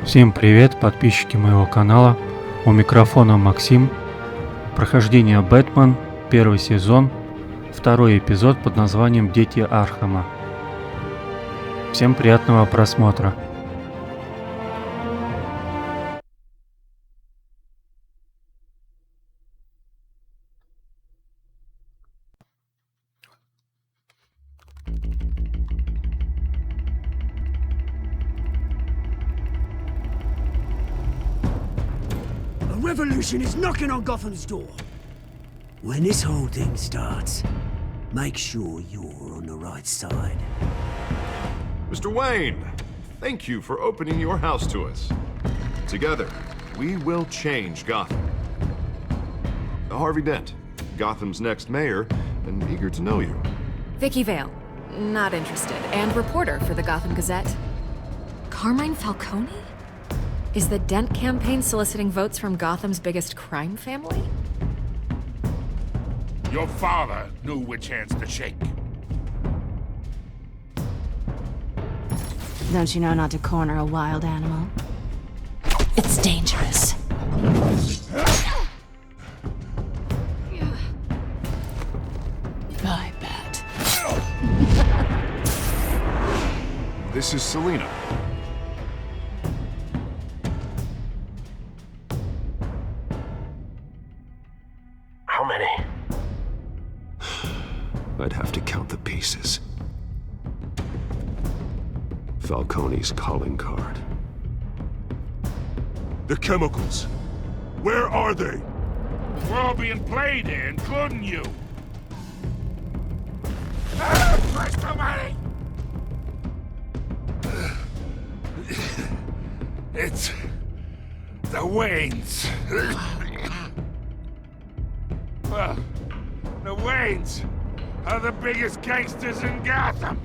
Всем привет, подписчики моего канала. У микрофона Максим. Прохождение Бэтмен, первый сезон, второй эпизод под названием «Дети Аркхема». Всем приятного просмотра. Revolution is knocking on Gotham's door. When this whole thing starts, make sure you're on the right side. Mr. Wayne, thank you for opening your house to us. Together, we will change Gotham. Harvey Dent, Gotham's next mayor, and eager to know you. Vicky Vale, not interested, and reporter for the Gotham Gazette. Carmine Falcone? Is the Dent campaign soliciting votes from Gotham's biggest crime family? Your father knew which hands to shake. Don't you know not to corner a wild animal? It's dangerous. I bet. This is Selina. How many? I'd have to count the pieces. Falcone's calling card. The chemicals. Where are they? We're all being played here, including you. Where's the money? It's the Waynes. Well, the Waynes are the biggest gangsters in Gotham.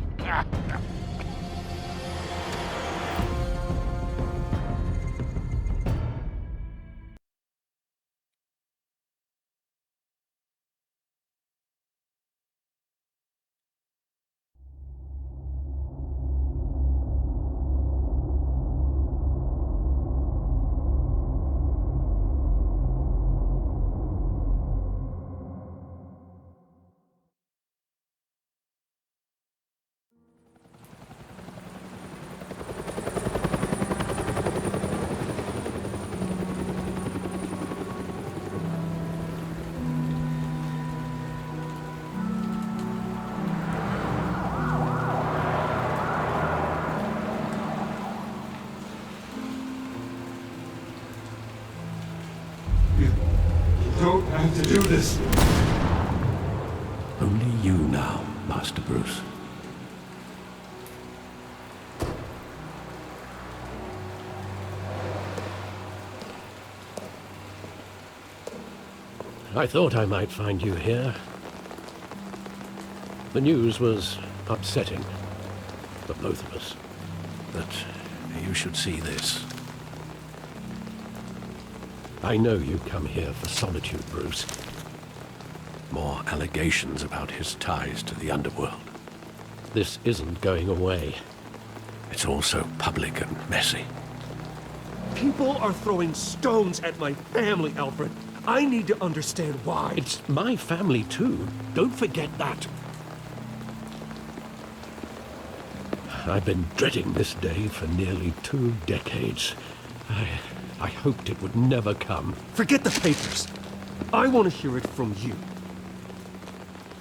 Don't have to do this. Only you now, Master Bruce. I thought I might find you here. The news was upsetting for both of us. But you should see this. I know you come here for solitude, Bruce. More allegations about his ties to the underworld. This isn't going away. It's all so public and messy. People are throwing stones at my family, Alfred. I need to understand why. It's my family, too. Don't forget that. I've been dreading this day for nearly 2 decades. I hoped it would never come. Forget the papers. I want to hear it from you.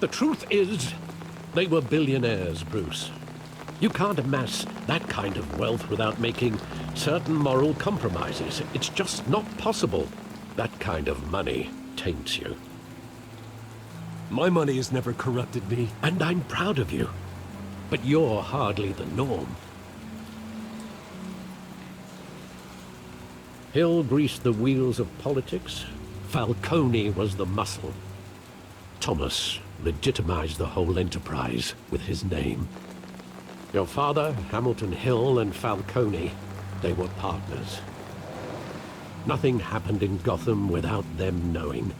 The truth is, they were billionaires, Bruce. You can't amass that kind of wealth without making certain moral compromises. It's just not possible. That kind of money taints you. My money has never corrupted me. And I'm proud of you. But you're hardly the norm. Hill greased the wheels of politics. Falcone was the muscle. Thomas legitimized the whole enterprise with his name. Your father, Hamilton Hill, and Falcone, they were partners. Nothing happened in Gotham without them knowing.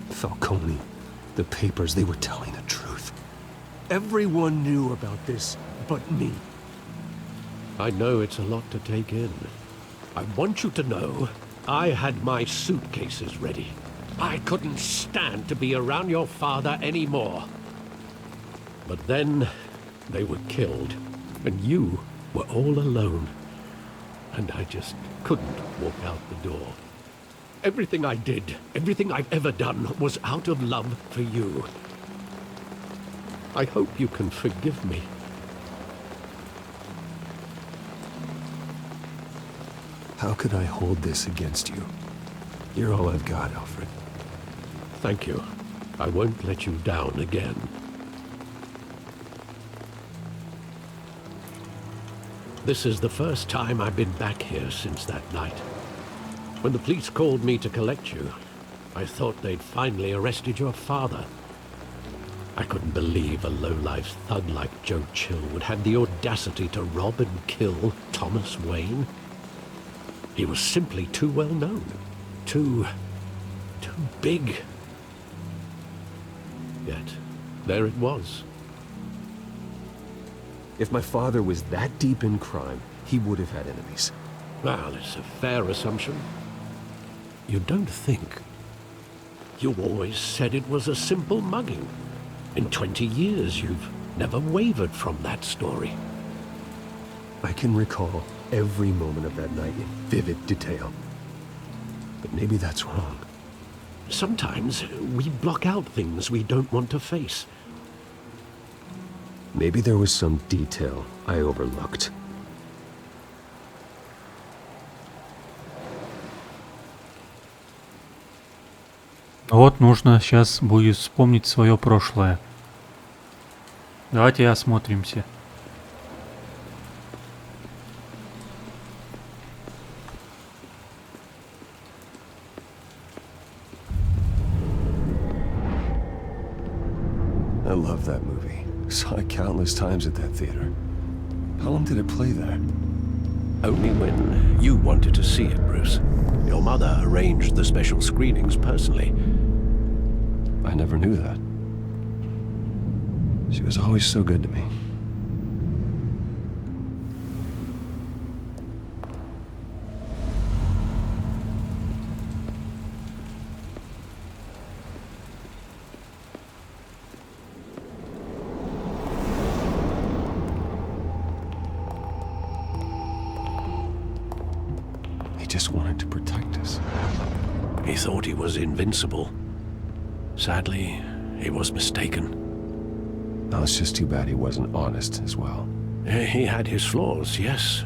Falcone, the papers, they were telling the truth. Everyone knew about this but me. I know it's a lot to take in. I want you to know I had my suitcases ready. I couldn't stand to be around your father anymore. But then they were killed, and you were all alone. And I just couldn't walk out the door. Everything I did, everything I've ever done, was out of love for you. I hope you can forgive me. How could I hold this against you? You're all I've got, Alfred. Thank you. I won't let you down again. This is the first time I've been back here since that night. When the police called me to collect you, I thought they'd finally arrested your father. I couldn't believe a low-life thug like Joe Chill would have the audacity to rob and kill Thomas Wayne. He was simply too well known. Too big. Yet, there it was. If my father was that deep in crime, he would have had enemies. Well, it's a fair assumption. You don't think? You always said it was a simple mugging. In 20 years, you've never wavered from that story. I can recall every moment of that night in vivid detail. But maybe that's wrong. Sometimes we block out things we don't want to face. Maybe there was some detail I overlooked. Вот нужно сейчас будет вспомнить свое прошлое. Давайте осмотримся. I love that movie. Saw it countless times at that theater. How long did it play there? Only when you wanted to see it, Bruce. Your mother arranged the special screenings personally. I never knew that. She was always so good to me. He just wanted to protect us. He thought he was invincible. Sadly, he was mistaken. Now it's just too bad he wasn't honest as well. He had his flaws, yes.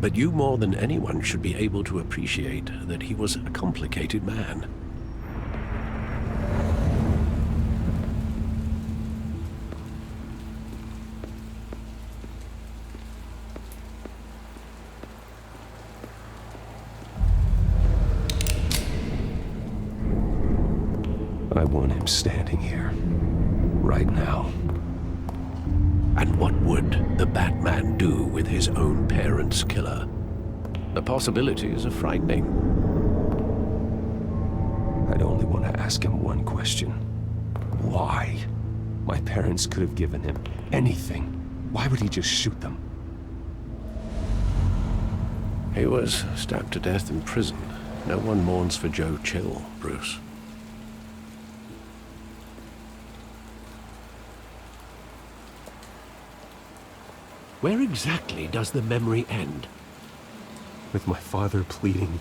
But you more than anyone should be able to appreciate that he was a complicated man. I want him standing here, right now. And what would the Batman do with his own parents' killer? The possibilities are frightening. I'd only want to ask him one question. Why? My parents could have given him anything. Why would he just shoot them? He was stabbed to death in prison. No one mourns for Joe Chill, Bruce. Where exactly does the memory end? With my father pleading,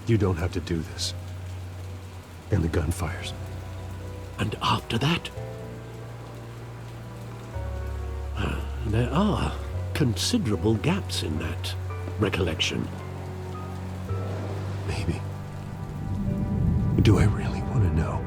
"You don't have to do this." And the gunfires. And after that? There are considerable gaps in that recollection. Maybe. Do I really want to know?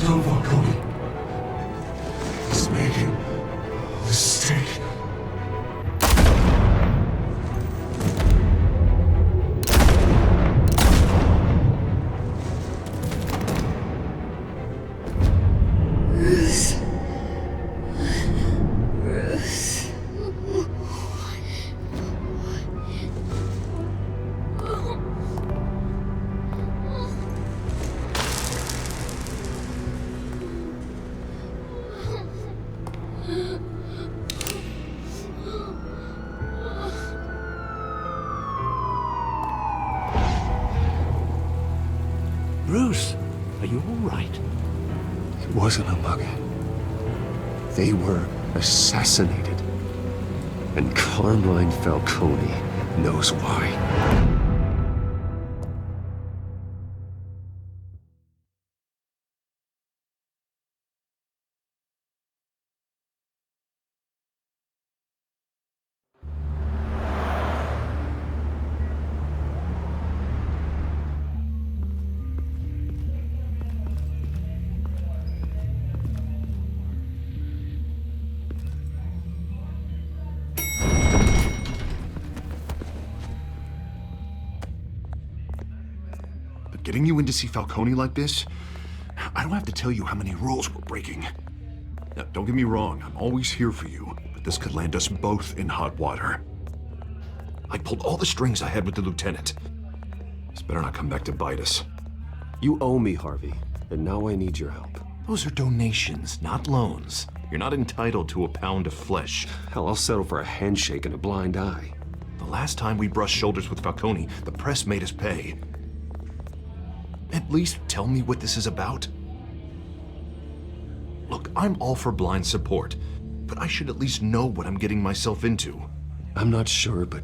Kill Falcone. He's making a mistake. Bruce, are you all right? It wasn't a mugger. They were assassinated. And Carmine Falcone knows why. Getting you in to see Falcone like this? I don't have to tell you how many rules we're breaking. Now, don't get me wrong, I'm always here for you, but this could land us both in hot water. I pulled all the strings I had with the lieutenant. This better not come back to bite us. You owe me, Harvey, and now I need your help. Those are donations, not loans. You're not entitled to a pound of flesh. Hell, I'll settle for a handshake and a blind eye. The last time we brushed shoulders with Falcone, the press made us pay. At least tell me what this is about. Look, I'm all for blind support, but I should at least know what I'm getting myself into. I'm not sure, but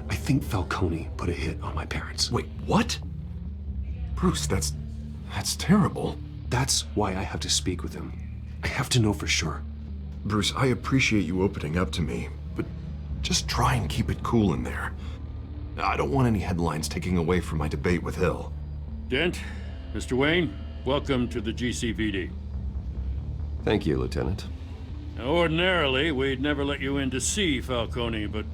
I think Falcone put a hit on my parents. Wait, what? Bruce, that's terrible. That's why I have to speak with him. I have to know for sure. Bruce, I appreciate you opening up to me, but just try and keep it cool in there. I don't want any headlines taking away from my debate with Hill. Dent, Mr. Wayne, welcome to the GCPD. Thank you, Lieutenant. Now, ordinarily, we'd never let you in to see Falcone, but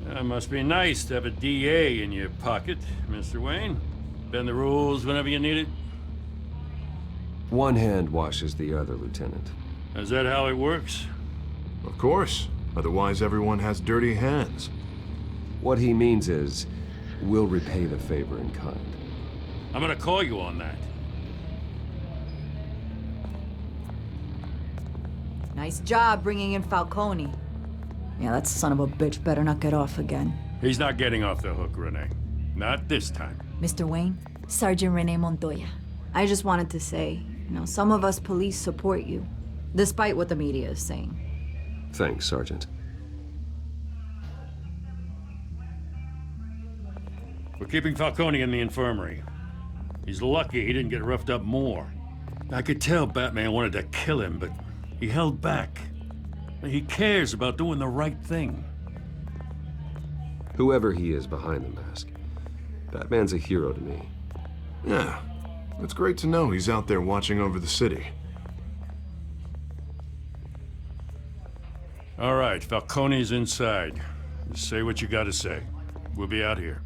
it must be nice to have a DA in your pocket, Mr. Wayne. Bend the rules whenever you need it. One hand washes the other, Lieutenant. Is that how it works? Of course. Otherwise, everyone has dirty hands. What he means is, we'll repay the favor in kind. I'm gonna call you on that. Nice job bringing in Falcone. Yeah, that son of a bitch better not get off again. He's not getting off the hook, Renee. Not this time. Mr. Wayne, Sergeant Renee Montoya. I just wanted to say, some of us police support you, despite what the media is saying. Thanks, Sergeant. We're keeping Falcone in the infirmary. He's lucky he didn't get roughed up more. I could tell Batman wanted to kill him, but he held back. He cares about doing the right thing. Whoever he is behind the mask, Batman's a hero to me. Yeah, it's great to know he's out there watching over the city. All right, Falcone's inside. Just say what you gotta say. We'll be out here.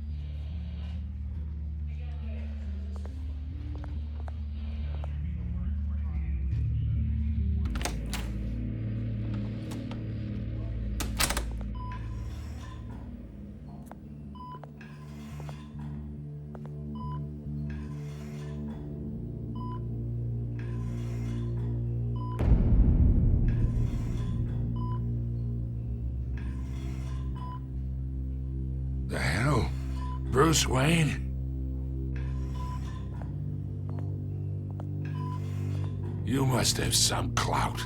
The hell? Bruce Wayne? You must have some clout.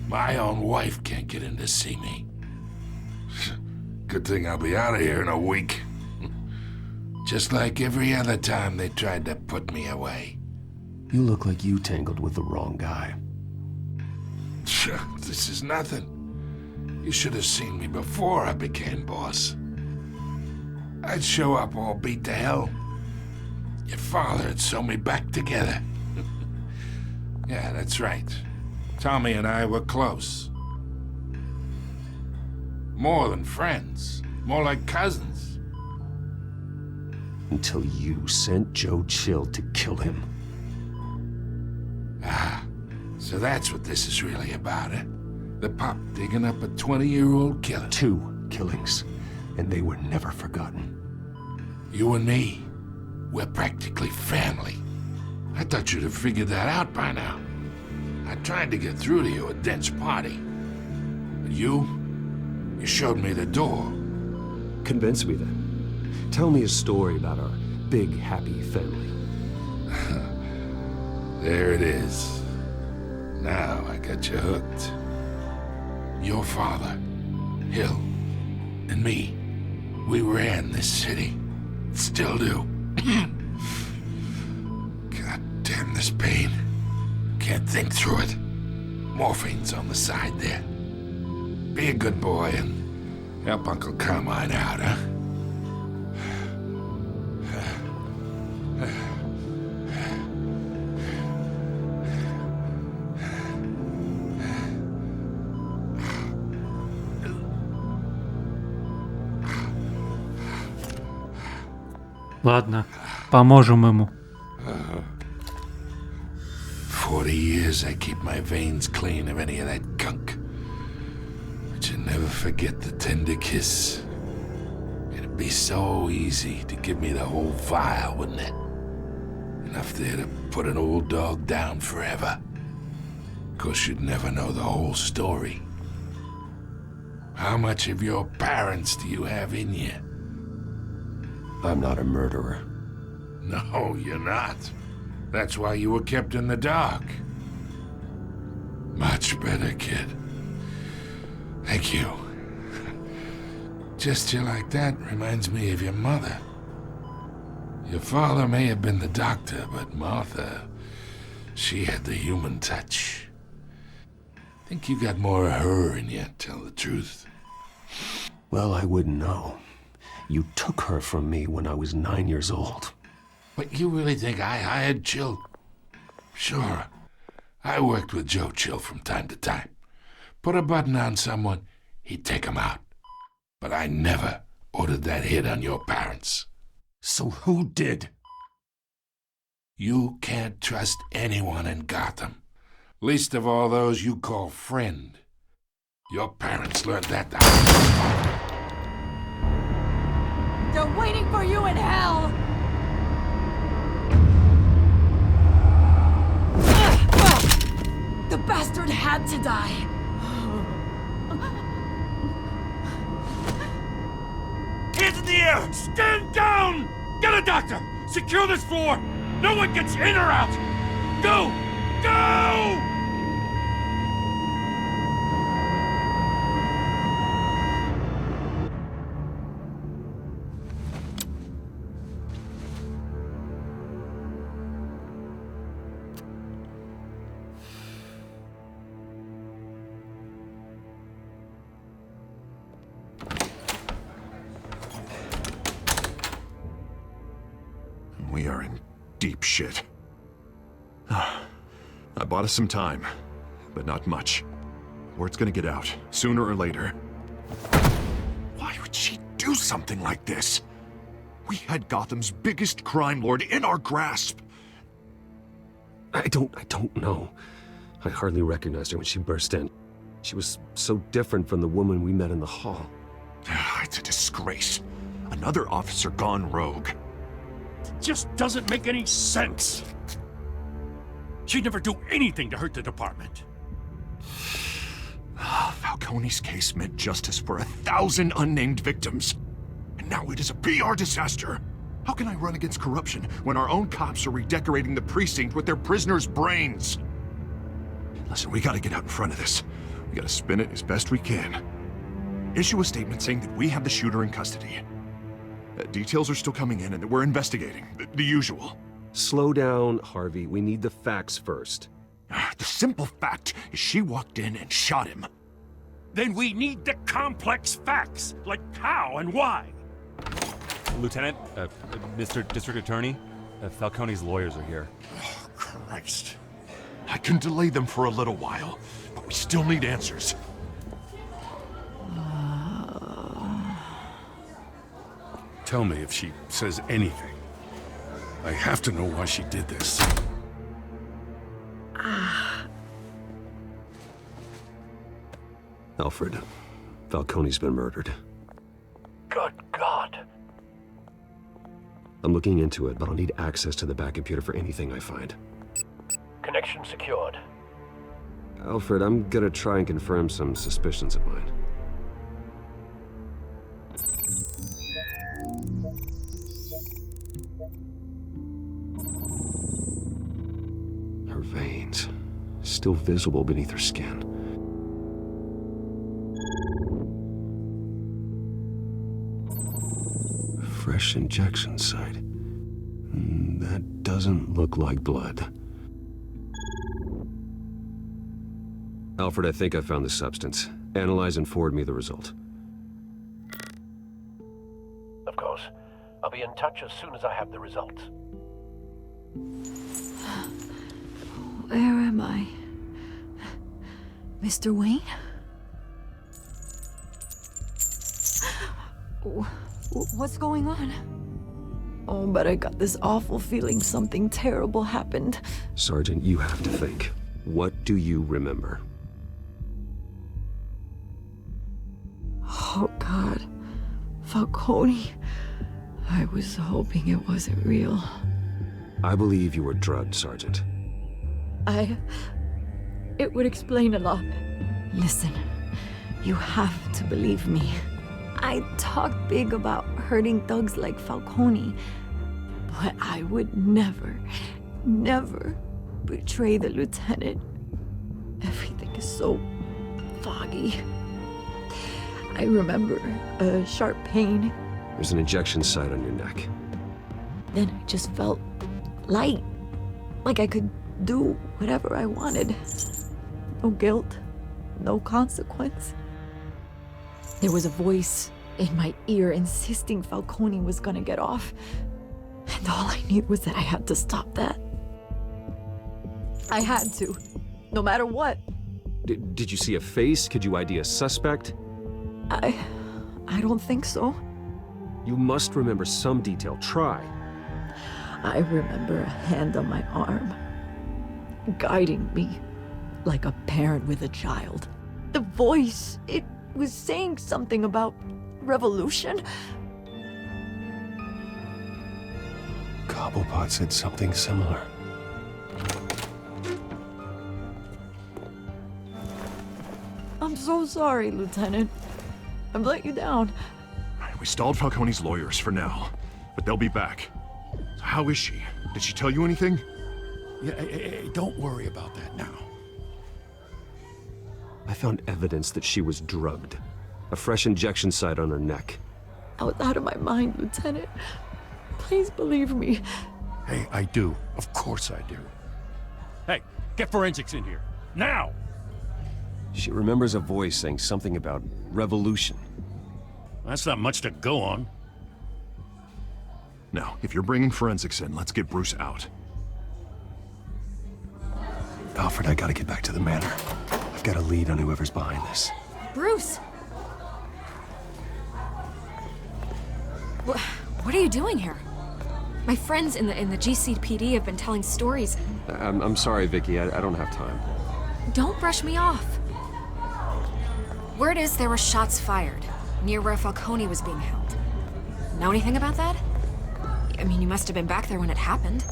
My own wife can't get in to see me. Good thing I'll be out of here in a week. Just like every other time they tried to put me away. You look like you tangled with the wrong guy. This is nothing. You should have seen me before I became boss. I'd show up all beat to hell. Your father would sew me back together. Yeah, that's right. Tommy and I were close. More than friends. More like cousins. Until you sent Joe Chill to kill him. Ah, so that's what this is really about, eh? The pop digging up a 20-year-old killer. 2 killings, and they were never forgotten. You and me, we're practically family. I thought you'd have figured that out by now. I tried to get through to you at Dent's party. But you showed me the door. Convince me then. Tell me a story about our big, happy family. There it is. Now I got you hooked. Your father, Hill, and me, we ran this city. Still do. God damn this pain. Can't think through it. Morphine's on the side there. Be a good boy and help Uncle Carmine out, huh? Ладно, поможем ему. 40 years I keep my veins clean of any of that gunk. But you never forget the tender kiss. It'd be so easy to give me the whole vial, wouldn't it? Enough there to put an old dog down forever. Of course, you'd never know the whole story. How much of your parents do you have in you? I'm not a murderer. No, you're not. That's why you were kept in the dark. Much better, kid. Thank you. Gesture like that reminds me of your mother. Your father may have been the doctor, but Martha, she had the human touch. Think you got more of her in you, tell the truth. Well, I wouldn't know. You took her from me when I was 9 years old. But you really think I hired Chill? Sure. I worked with Joe Chill from time to time. Put a button on someone, he'd take him out. But I never ordered that hit on your parents. So who did? You can't trust anyone in Gotham. Least of all those you call friend. Your parents learned that the hard way. They're waiting for you in hell! The bastard had to die. Hands in the air! Stand down! Get a doctor! Secure this floor! No one gets in or out! Go! Go! We are in deep shit. I bought us some time, but not much. Word's gonna get out, sooner or later. Why would she do something like this? We had Gotham's biggest crime lord in our grasp. I don't know. I hardly recognized her when she burst in. She was so different from the woman we met in the hall. It's a disgrace. Another officer gone rogue. Just doesn't make any sense. She'd never do anything to hurt the department. Falcone's case meant justice for 1,000 unnamed victims. And now it is a PR disaster. How can I run against corruption when our own cops are redecorating the precinct with their prisoners' brains? Listen, we gotta get out in front of this. We gotta spin it as best we can. Issue a statement saying that we have the shooter in custody. Details are still coming in and that we're investigating. The usual. Slow down, Harvey. We need the facts first. The simple fact is she walked in and shot him. Then we need the complex facts, like how and why. Lieutenant, Mr. District Attorney, Falcone's lawyers are here. Oh, Christ. I can delay them for a little while, but we still need answers. Tell me if she says anything. I have to know why she did this. Alfred, Falcone's been murdered. Good God. I'm looking into it, but I'll need access to the back computer for anything I find. Connection secured. Alfred, I'm gonna try and confirm some suspicions of mine. Her veins, still visible beneath her skin. Fresh injection site. That doesn't look like blood. Alfred, I think I found the substance. Analyze and forward me the result. Of course. I'll be in touch as soon as I have the results. Where am I? Mr. Wayne? What's going on? Oh, but I got this awful feeling something terrible happened. Sergeant, you have to think. What do you remember? Oh, God. Falcone. I was hoping it wasn't real. I believe you were drugged, Sergeant. It would explain a lot. Listen, you have to believe me. I talked big about hurting thugs like Falcone, but I would never, never betray the lieutenant. Everything is so foggy. I remember a sharp pain. There's an injection site on your neck. Then I just felt light, like I could do whatever I wanted. No guilt, no consequence. There was a voice in my ear insisting Falcone was gonna get off. And all I knew was that I had to stop that. I had to, no matter what. Did you see a face? Could you ID a suspect? I don't think so. You must remember some detail. Try. I remember a hand on my arm, guiding me like a parent with a child. The voice, it was saying something about revolution. Cobblepot said something similar. I'm so sorry, Lieutenant. I've let you down. We stalled Falcone's lawyers for now, but they'll be back. So how is she? Did she tell you anything? Yeah, don't worry about that now. I found evidence that she was drugged. A fresh injection site on her neck. I was out of my mind, Lieutenant. Please believe me. Hey, I do. Of course I do. Hey, get forensics in here. Now! She remembers a voice saying something about revolution. That's not much to go on. Now, if you're bringing forensics in, let's get Bruce out. Alfred, I gotta get back to the manor. I've got a lead on whoever's behind this. Bruce! What are you doing here? My friends in the GCPD have been telling stories. I'm sorry, Vicky. I don't have time. Don't brush me off. Word is there were shots fired near where Falcone was being held. Know anything about that? I mean, you must have been back there when it happened.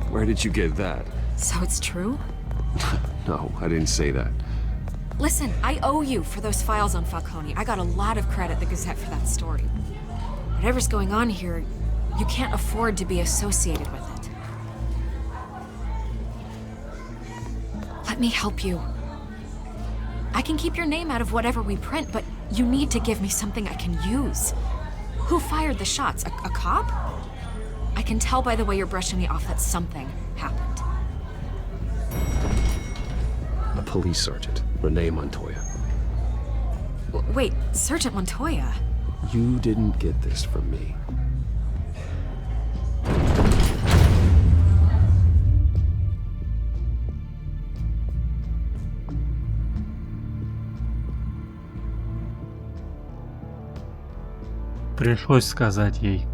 Where did you get that? So it's true? No, I didn't say that. Listen, I owe you for those files on Falcone. I got a lot of credit at the Gazette for that story. Whatever's going on here, you can't afford to be associated with it. Let me help you. I can keep your name out of whatever we print, but you need to give me something I can use. Who fired the shots? A cop? I can tell by the way you're brushing me off that something happened. A police sergeant, Renee Montoya. Wait, Sergeant Montoya? You didn't get this from me. Пришлось сказать ей.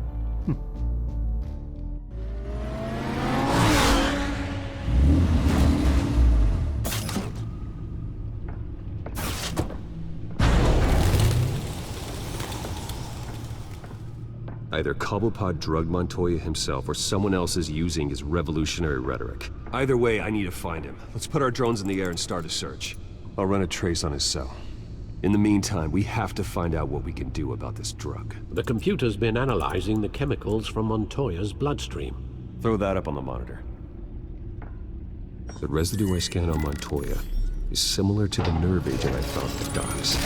Either Cobblepot drugged Montoya himself or someone else is using his revolutionary rhetoric. Either way, I need to find him. Let's put our drones in the air and start a search. I'll run a trace on his cell. In the meantime, we have to find out what we can do about this drug. The computer's been analyzing the chemicals from Montoya's bloodstream. Throw that up on the monitor. The residue I scanned on Montoya is similar to the nerve agent I found at the docks.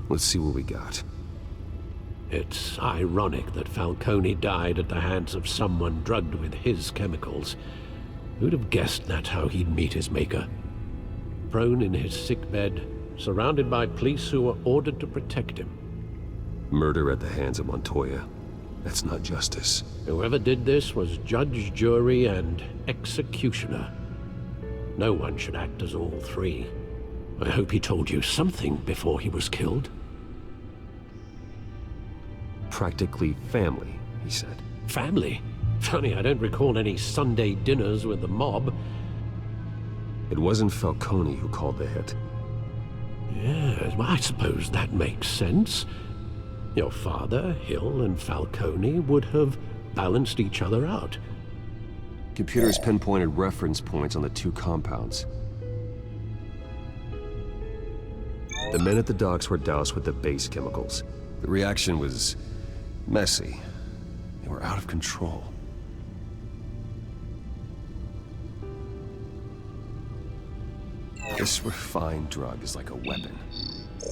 Let's see what we got. It's ironic that Falcone died at the hands of someone drugged with his chemicals. Who'd have guessed that's how he'd meet his maker? Prone in his sickbed, surrounded by police who were ordered to protect him. Murder at the hands of Montoya. That's not justice. Whoever did this was judge, jury, and executioner. No one should act as all three. I hope he told you something before he was killed. Practically family, he said. Family? Funny, I don't recall any Sunday dinners with the mob. It wasn't Falcone who called the hit. Yes, well, I suppose that makes sense. Your father, Hill, and Falcone would have balanced each other out. Computers pinpointed reference points on the two compounds. The men at the docks were doused with the base chemicals. The reaction was messy. They were out of control. This refined drug is like a weapon.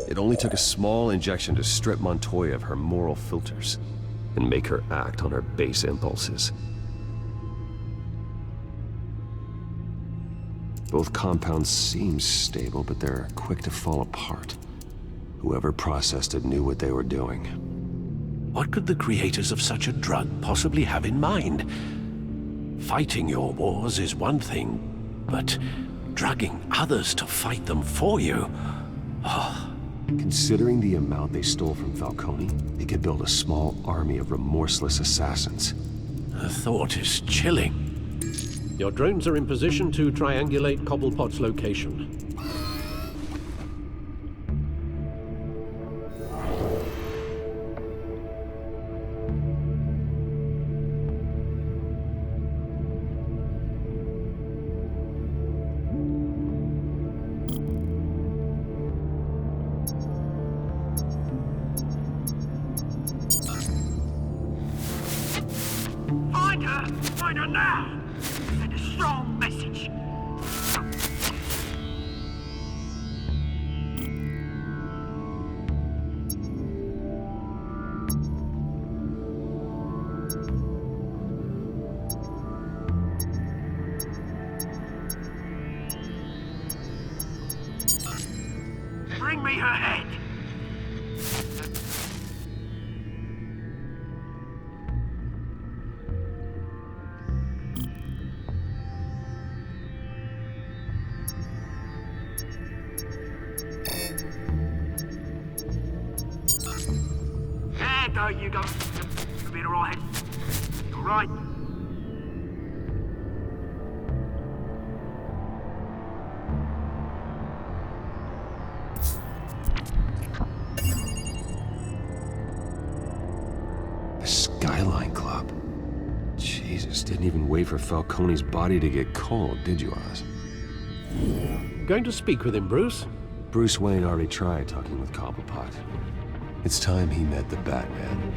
It only took a small injection to strip Montoya of her moral filters and make her act on her base impulses. Both compounds seem stable, but they're quick to fall apart. Whoever processed it knew what they were doing. What could the creators of such a drug possibly have in mind? Fighting your wars is one thing, but drugging others to fight them for you? Oh. Considering the amount they stole from Falcone, they could build a small army of remorseless assassins. The thought is chilling. Your drones are in position to triangulate Cobblepot's location. Find her now! Send a strong message. Bring me her head! There you go. You'll be alright. Alright. The Skyline Club. Jesus, didn't even wait for Falcone's body to get cold, did you, Oz? Going to speak with him, Bruce? Bruce Wayne already tried talking with Cobblepot. It's time he met the Batman.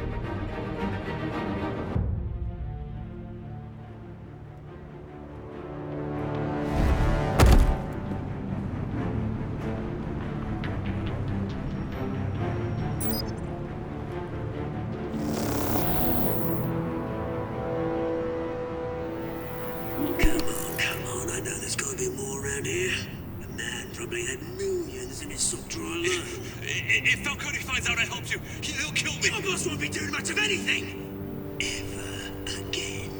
Come on, I know there's gotta be more around here. The man probably had millions in his sock drawer alone. If Falcone finds out I helped you, he'll kill me. Your boss won't be doing much of anything. Ever again.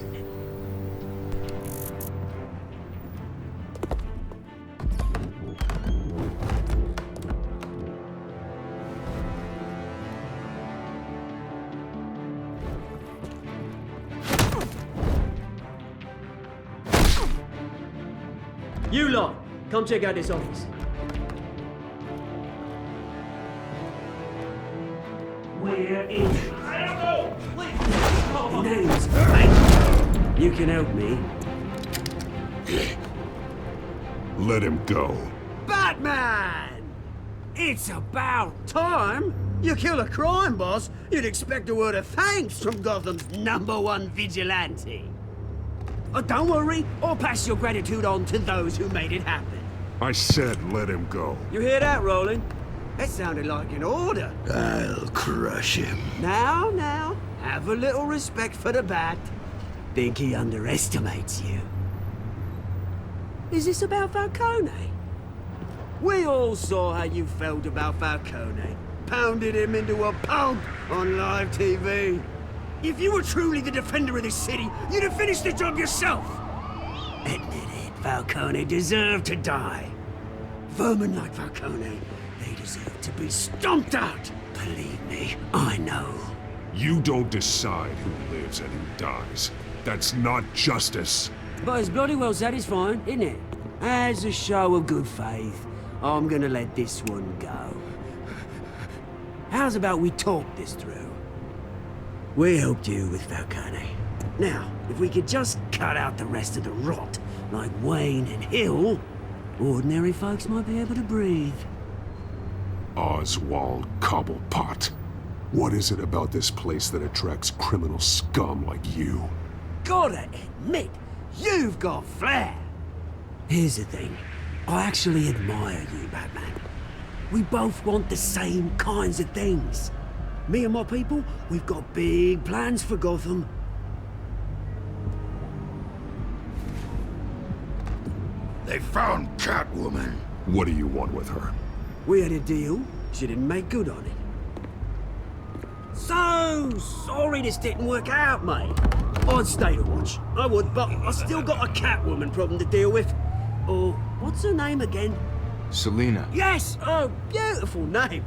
You lot, come check out this office. We're in. Your name's Wayne. You can help me. Let him go. Batman! It's about time. You kill a crime boss, you'd expect a word of thanks from Gotham's #1 vigilante. Oh, don't worry, I'll pass your gratitude on to those who made it happen. I said let him go. You hear that, Roland? That sounded like an order. I'll crush him. Now, have a little respect for the Bat. Think he underestimates you. Is this about Falcone? We all saw how you felt about Falcone. Pounded him into a pulp on live TV. If you were truly the defender of this city, you'd have finished the job yourself. Admit it, Falcone deserved to die. Vermin like Falcone, they deserve to be stomped out. Believe me, I know. You don't decide who lives and who dies. That's not justice. But it's bloody well satisfying, isn't it? As a show of good faith, I'm gonna let this one go. How's about we talk this through? We helped you with Falcone. Now, if we could just cut out the rest of the rot, like Wayne and Hill, ordinary folks might be able to breathe. Oswald Cobblepot. What is it about this place that attracts criminal scum like you? Gotta admit, you've got flair. Here's the thing. I actually admire you, Batman. We both want the same kinds of things. Me and my people, we've got big plans for Gotham. They found Catwoman. What do you want with her? We had a deal. She didn't make good on it. So sorry this didn't work out, mate. I'd stay to watch. I would, but I still got a Catwoman problem to deal with. Oh, what's her name again? Selina. Yes! Oh, beautiful name.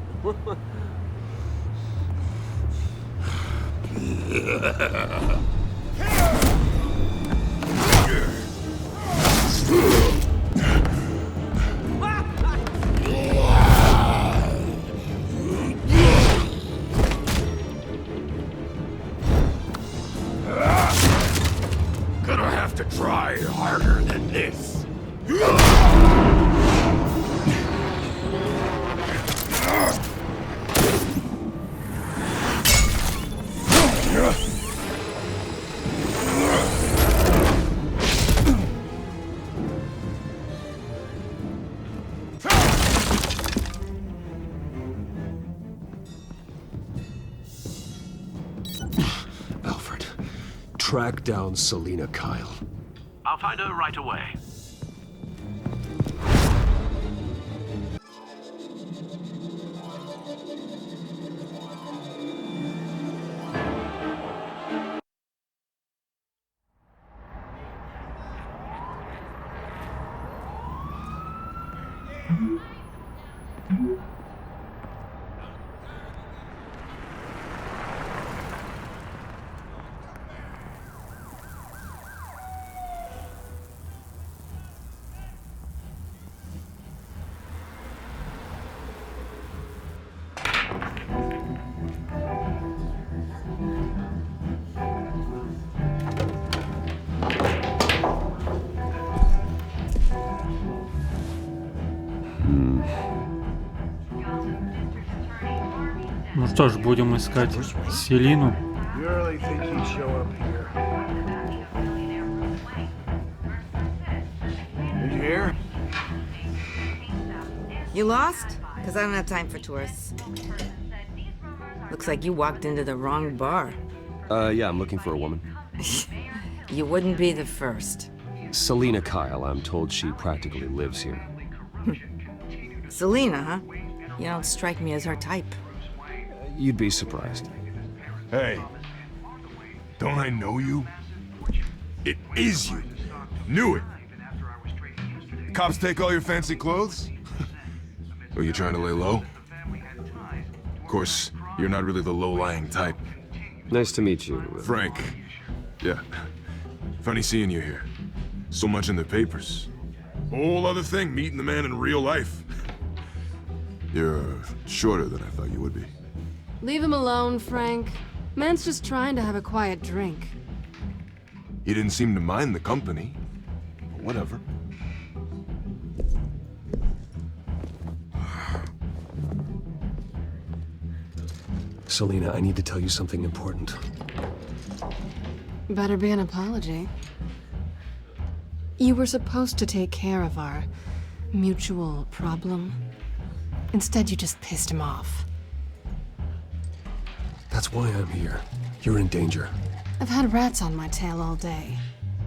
Gonna have to try harder than this. Alfred, track down Selina Kyle. I'll find her right away. Ну что ж, будем искать Селину. You lost? Because I don't have time for tourists. Looks like you walked into the wrong bar. Yeah, I'm looking for a woman. You wouldn't be the first. Selina Kyle, I'm told she practically lives here. Selina, huh? You don't strike me as her type. You'd be surprised. Hey, don't I know you? It is you. Knew it. Cops take all your fancy clothes? Are you trying to lay low? Of course, you're not really the low-lying type. Nice to meet you. Frank. Yeah. Funny seeing you here. So much in the papers. Whole other thing, meeting the man in real life. You're shorter than I thought you would be. Leave him alone, Frank. Man's just trying to have a quiet drink. He didn't seem to mind the company. But whatever. Selena, I need to tell you something important. Better be an apology. You were supposed to take care of our mutual problem. Instead, you just pissed him off. That's why I'm here. You're in danger. I've had rats on my tail all day.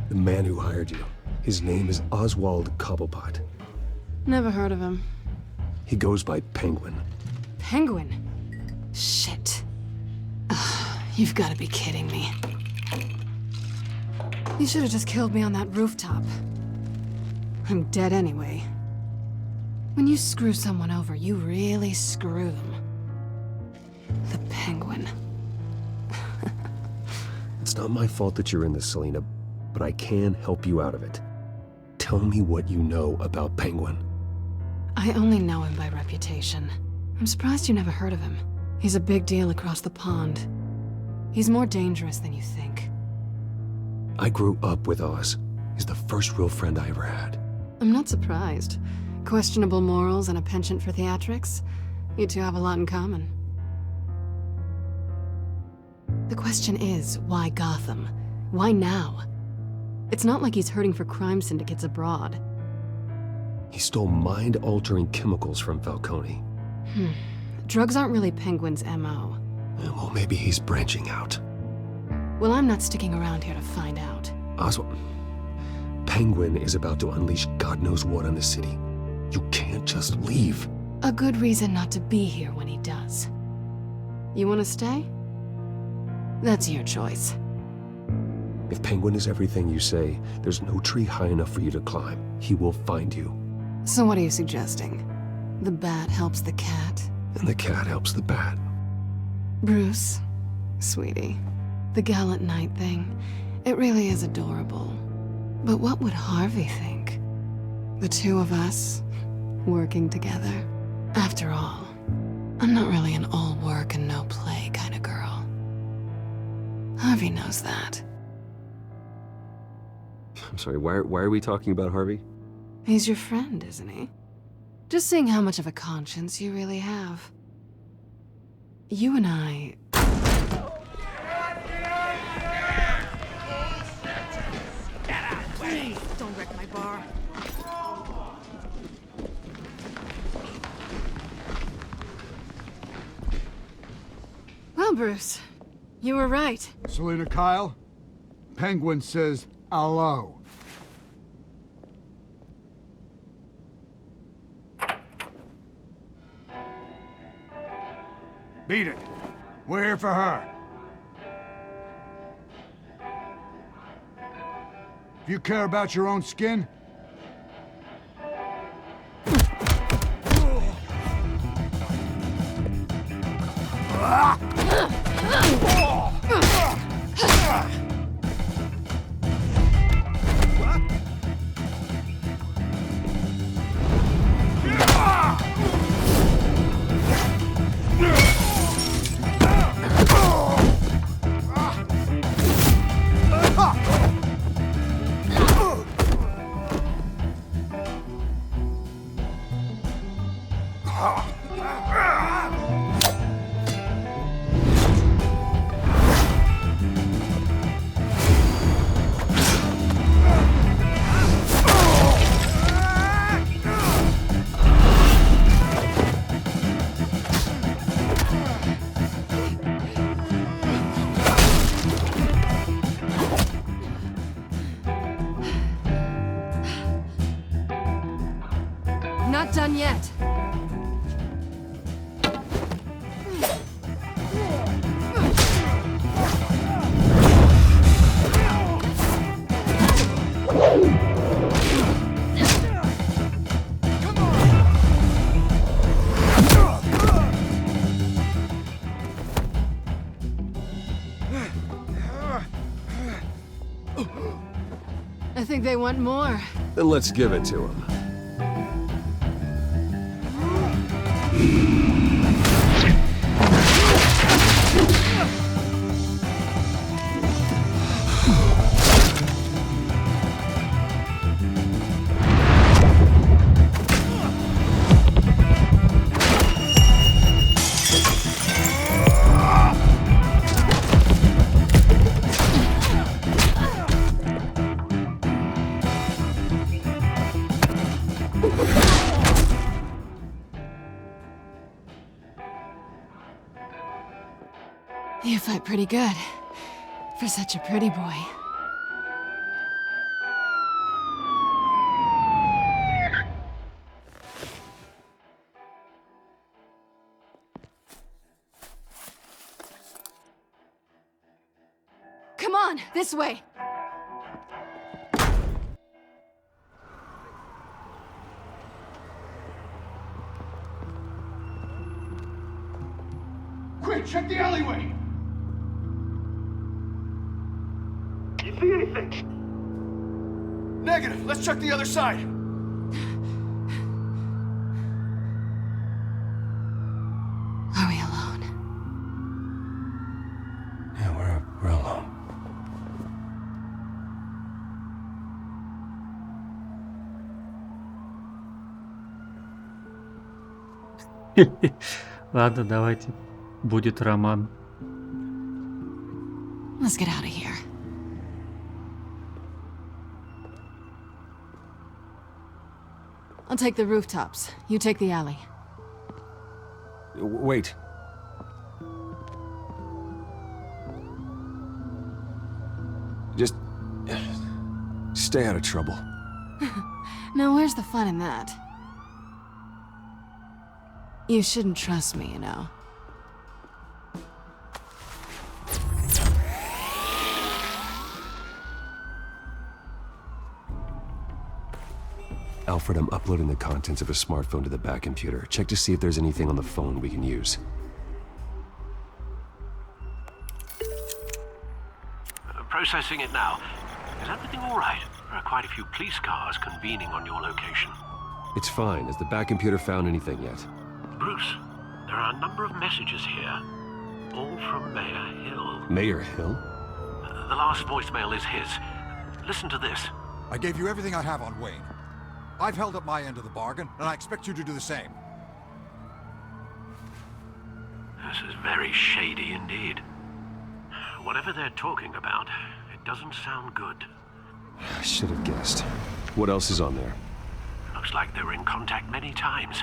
The man who hired you, his name is Oswald Cobblepot. Never heard of him. He goes by Penguin. Penguin? Shit. You've got to be kidding me. You should have just killed me on that rooftop. I'm dead anyway. When you screw someone over, you really screw them. The Penguin. It's not my fault that you're in this, Selena, but I can help you out of it. Tell me what you know about Penguin. I only know him by reputation. I'm surprised you never heard of him. He's a big deal across the pond. He's more dangerous than you think. I grew up with Oz. He's the first real friend I ever had. I'm not surprised. Questionable morals and a penchant for theatrics. You two have a lot in common. The question is, why Gotham? Why now? It's not like he's hurting for crime syndicates abroad. He stole mind-altering chemicals from Falcone. Drugs aren't really Penguin's MO. Well, maybe he's branching out. Well, I'm not sticking around here to find out. Oswald, Penguin is about to unleash God knows what on the city. You can't just leave. A good reason not to be here when he does. You want to stay? That's your choice. If Penguin is everything you say, there's no tree high enough for you to climb. He will find you. So what are you suggesting? The bat helps the cat? And the cat helps the bat. Bruce, sweetie, the gallant knight thing, it really is adorable. But what would Harvey think? The two of us, working together? After all, I'm not really an all work and no play kind of girl. Harvey knows that. I'm sorry, why are we talking about Harvey? He's your friend, isn't he? Just seeing how much of a conscience you really have. You and I... Please, don't wreck my bar. Well, Bruce, you were right. Selena Kyle, Penguin says hello. Beat it. We're here for her. If you care about your own skin, Not done yet. I think they want more. Then let's give it to him. You fight pretty good. For such a pretty boy. Come on, this way. Quick, check the alleyway! You see anything? Negative. Let's check the other side. Are we alone? Yeah, we're alone. Ладно, давайте. Будет роман. Let's get out of here. I'll take the rooftops. You take the alley. Wait. Just stay out of trouble. Now where's the fun in that? You shouldn't trust me, you know. Alfred, I'm uploading the contents of a smartphone to the back computer. Check to see if there's anything on the phone we can use. Processing it now. Is everything all right? There are quite a few police cars convening on your location. It's fine. Has the back computer found anything yet? Bruce, there are a number of messages here. All from Mayor Hill. Mayor Hill? The last voicemail is his. Listen to this. I gave you everything I have on Wayne. I've held up my end of the bargain, and I expect you to do the same. This is very shady indeed. Whatever they're talking about, it doesn't sound good. I should have guessed. What else is on there? Looks like they were in contact many times.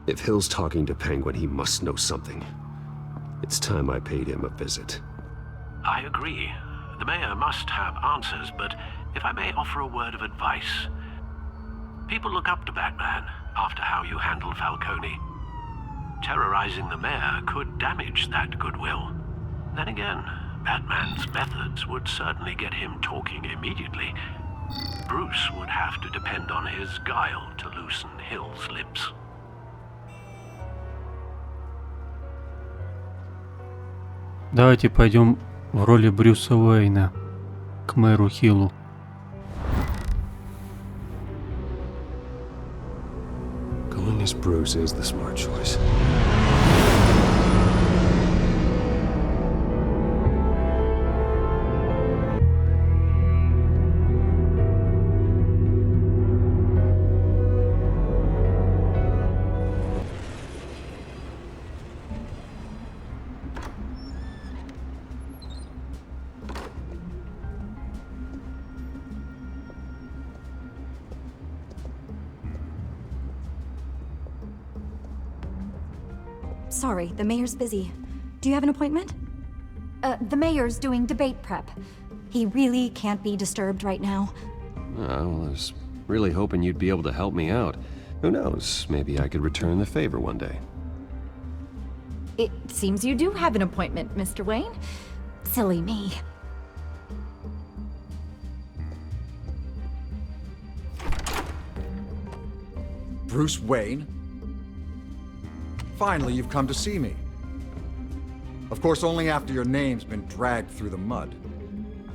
If Hill's talking to Penguin, he must know something. It's time I paid him a visit. I agree. The mayor must have answers, but if I may offer a word of advice. People look up to Batman after how you handled Falcone. Terrorizing the mayor could damage that goodwill. Then again, Batman's methods would certainly get him talking immediately. Bruce would have to depend on his guile to loosen Hill's lips. Давайте пойдем в роли Брюса Уэйна к мэру Хиллу. Going as Bruce is the smart choice. Sorry, the mayor's busy. Do you have an appointment? The mayor's doing debate prep. He really can't be disturbed right now. Well, I was really hoping you'd be able to help me out. Who knows, maybe I could return the favor one day. It seems you do have an appointment, Mr. Wayne. Silly me. Bruce Wayne? Finally, you've come to see me. Of course, only after your name's been dragged through the mud.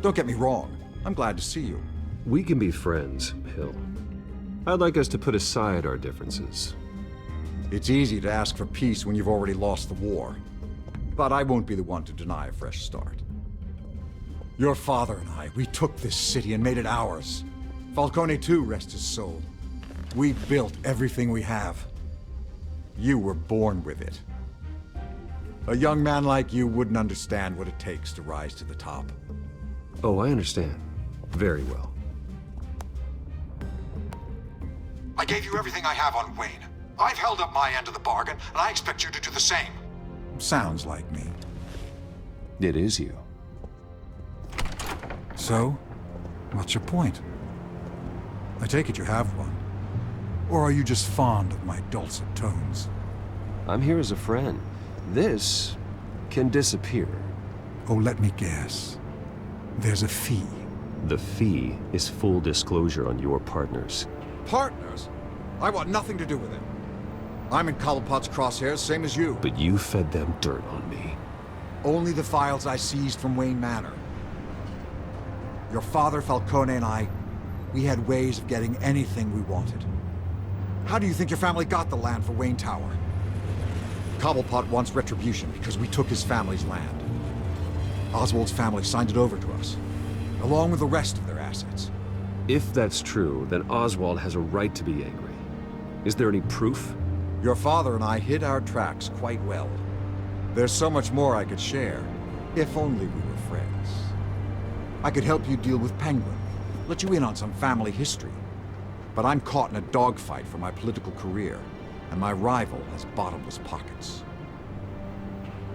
Don't get me wrong. I'm glad to see you. We can be friends, Hill. I'd like us to put aside our differences. It's easy to ask for peace when you've already lost the war. But I won't be the one to deny a fresh start. Your father and I, we took this city and made it ours. Falcone too, rest his soul. We built everything we have. You were born with it. A young man like you wouldn't understand what it takes to rise to the top. Oh, I understand. Very well. I gave you everything I have on Wayne. I've held up my end of the bargain, and I expect you to do the same. Sounds like me. It is you. So, what's your point? I take it you have one. Or are you just fond of my dulcet tones? I'm here as a friend. This can disappear. Oh, let me guess. There's a fee. The fee is full disclosure on your partners. Partners? I want nothing to do with it. I'm in Cobblepot's crosshairs, same as you. But you fed them dirt on me. Only the files I seized from Wayne Manor. Your father, Falcone, and I, we had ways of getting anything we wanted. How do you think your family got the land for Wayne Tower? Cobblepot wants retribution because we took his family's land. Oswald's family signed it over to us, along with the rest of their assets. If that's true, then Oswald has a right to be angry. Is there any proof? Your father and I hid our tracks quite well. There's so much more I could share, if only we were friends. I could help you deal with Penguin, let you in on some family history. But I'm caught in a dogfight for my political career, and my rival has bottomless pockets.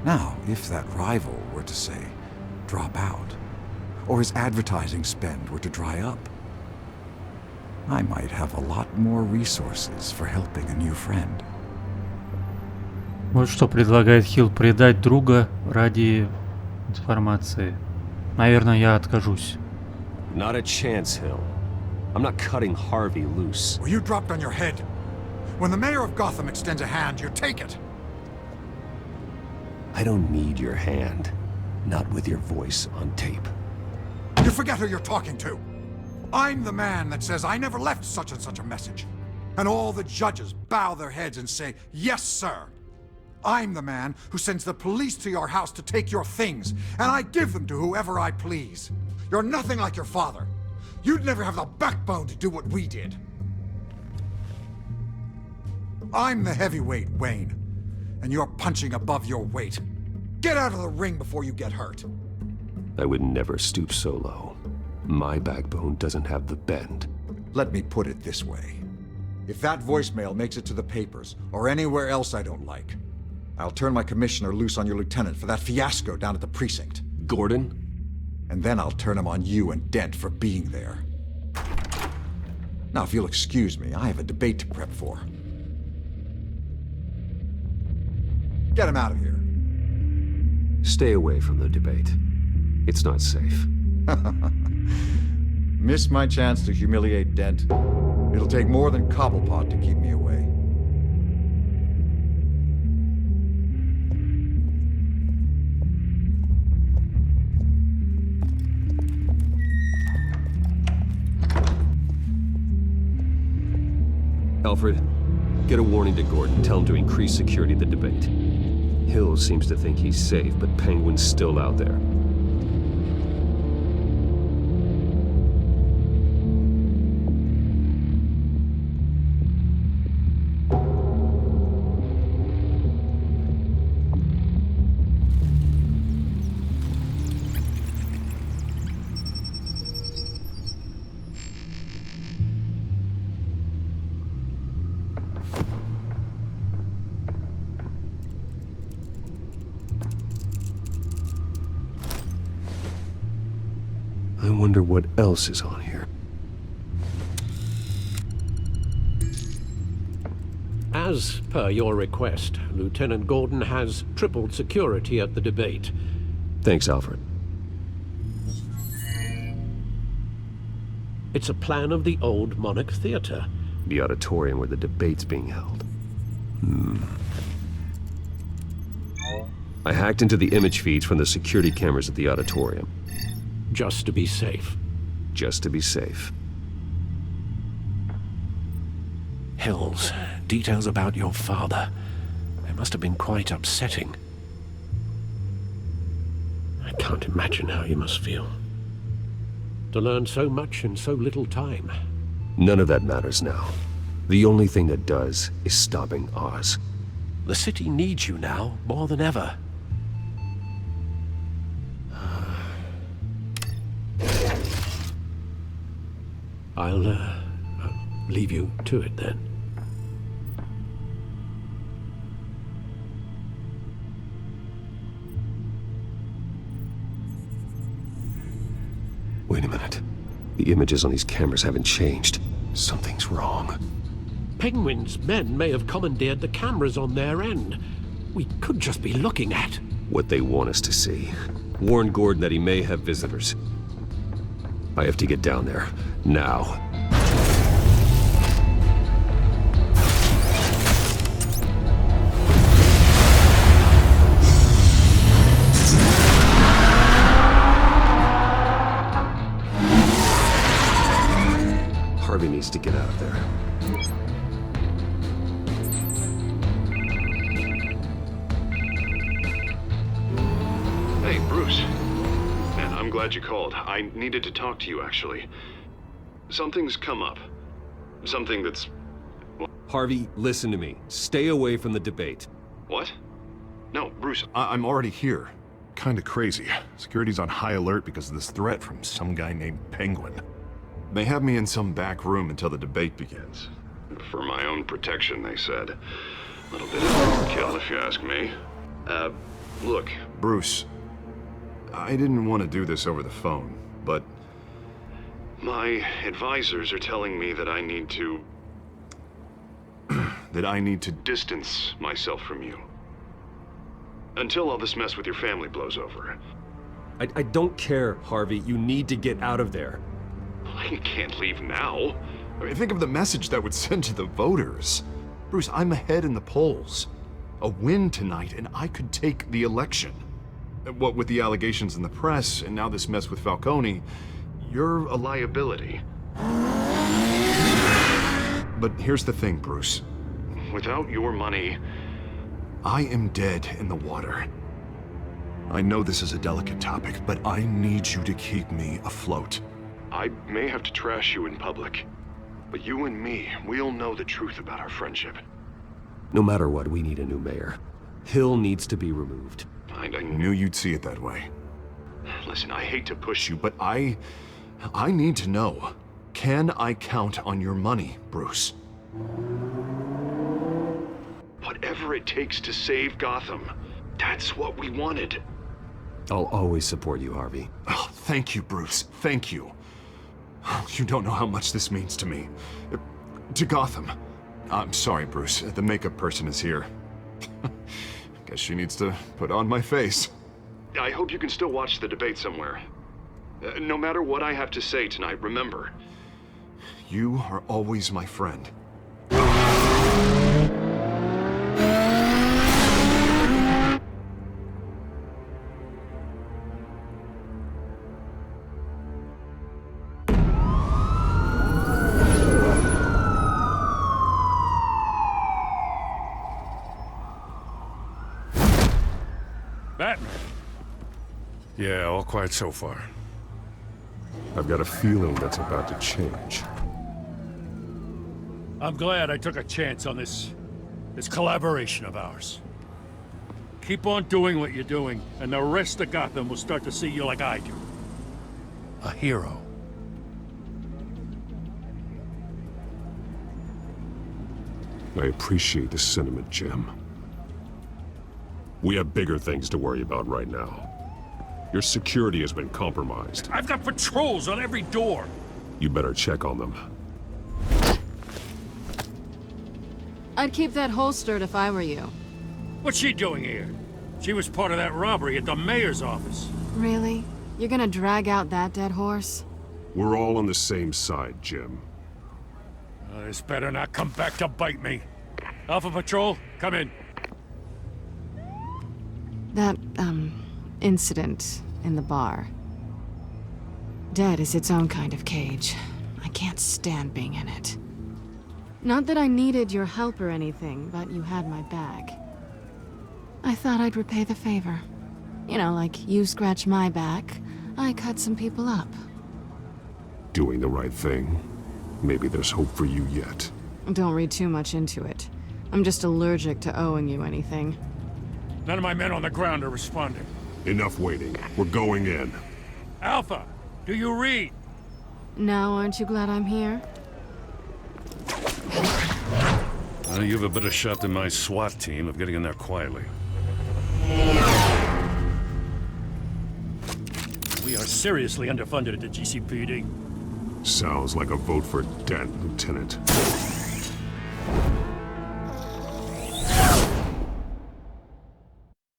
Now, if that rival were to say, drop out, or his advertising spend were to dry up, I might have a lot more resources for helping a new friend. Вот что предлагает Хилл: предать друга ради информации. Наверное, я откажусь. Not a chance, Hill. I'm not cutting Harvey loose. Were you dropped on your head? When the mayor of Gotham extends a hand, you take it. I don't need your hand. Not with your voice on tape. You forget who you're talking to. I'm the man that says I never left such and such a message. And all the judges bow their heads and say, yes, sir. I'm the man who sends the police to your house to take your things, and I give them to whoever I please. You're nothing like your father. You'd never have the backbone to do what we did. I'm the heavyweight, Wayne, and you're punching above your weight. Get out of the ring before you get hurt. I would never stoop so low. My backbone doesn't have the bend. Let me put it this way. If that voicemail makes it to the papers, or anywhere else I don't like, I'll turn my commissioner loose on your lieutenant for that fiasco down at the precinct. Gordon? And then I'll turn him on you and Dent for being there. Now, if you'll excuse me, I have a debate to prep for. Get him out of here. Stay away from the debate. It's not safe. Miss my chance to humiliate Dent. It'll take more than Cobblepot to keep me away. Alfred, get a warning to Gordon. Tell him to increase security at the debate. Hill seems to think he's safe, but Penguin's still out there. I wonder what else is on here. As per your request, Lieutenant Gordon has tripled security at the debate. Thanks, Alfred. It's a plan of the old Monarch Theatre. The auditorium where the debate's being held. I hacked into the image feeds from the security cameras at the auditorium. Just to be safe. Just to be safe. Hill's details about your father. They must have been quite upsetting. I can't imagine how you must feel. To learn so much in so little time. None of that matters now. The only thing that does is stopping Oz. The city needs you now more than ever. I'll leave you to it then. Wait a minute. The images on these cameras haven't changed. Something's wrong. Penguin's men may have commandeered the cameras on their end. We could just be looking at what they want us to see. Warn Gordon that he may have visitors. I have to get down there. Now. Harvey needs to get out of there. Hey, Bruce. Man, I'm glad you called. I needed to talk to you, actually. Something's come up. Something that's... Harvey, listen to me. Stay away from the debate. What? No, Bruce, I'm already here. Kinda crazy. Security's on high alert because of this threat from some guy named Penguin. They have me in some back room until the debate begins. For my own protection, they said. A little bit of overkill, if you ask me. Look, Bruce, I didn't want to do this over the phone, but my advisors are telling me that I need to... that I need to distance myself from you. Until all this mess with your family blows over. I don't care, Harvey. You need to get out of there. I can't leave now. I mean, think of the message that would send to the voters. Bruce, I'm ahead in the polls. A win tonight, and I could take the election. What with the allegations in the press, and now this mess with Falcone, you're a liability. But here's the thing, Bruce. Without your money, I am dead in the water. I know this is a delicate topic, but I need you to keep me afloat. I may have to trash you in public, but you and me, we'll know the truth about our friendship. No matter what, we need a new mayor. Hill needs to be removed. I knew you'd see it that way. Listen, I hate to push you, but I need to know. Can I count on your money, Bruce? Whatever it takes to save Gotham, that's what we wanted. I'll always support you, Harvey. Oh, thank you, Bruce. Thank you. You don't know how much this means to me. To Gotham. I'm sorry, Bruce. The makeup person is here. Guess she needs to put on my face. I hope you can still watch the debate somewhere. No matter what I have to say tonight, remember, you are always my friend. Batman. Yeah, all quiet so far. I've got a feeling that's about to change. I'm glad I took a chance on this collaboration of ours. Keep on doing what you're doing, and the rest of Gotham will start to see you like I do. A hero. I appreciate the sentiment, Jim. We have bigger things to worry about right now. Your security has been compromised. I've got patrols on every door. You better check on them. I'd keep that holstered if I were you. What's she doing here? She was part of that robbery at the mayor's office. Really? You're gonna drag out that dead horse? We're all on the same side, Jim. This better not come back to bite me. Alpha Patrol, come in. That, incident in the bar. Dead is its own kind of cage. I can't stand being in it. Not that I needed your help or anything, but you had my back. I thought I'd repay the favor. You know, like you scratch my back, I cut some people up. Doing the right thing. Maybe there's hope for you yet. Don't read too much into it. I'm just allergic to owing you anything. None of my men on the ground are responding. Enough waiting. We're going in. Alpha, do you read? Now aren't you glad I'm here? Well, you have a better shot than my SWAT team of getting in there quietly. We We are seriously underfunded at the GCPD. Sounds like a vote for Dent, Lieutenant.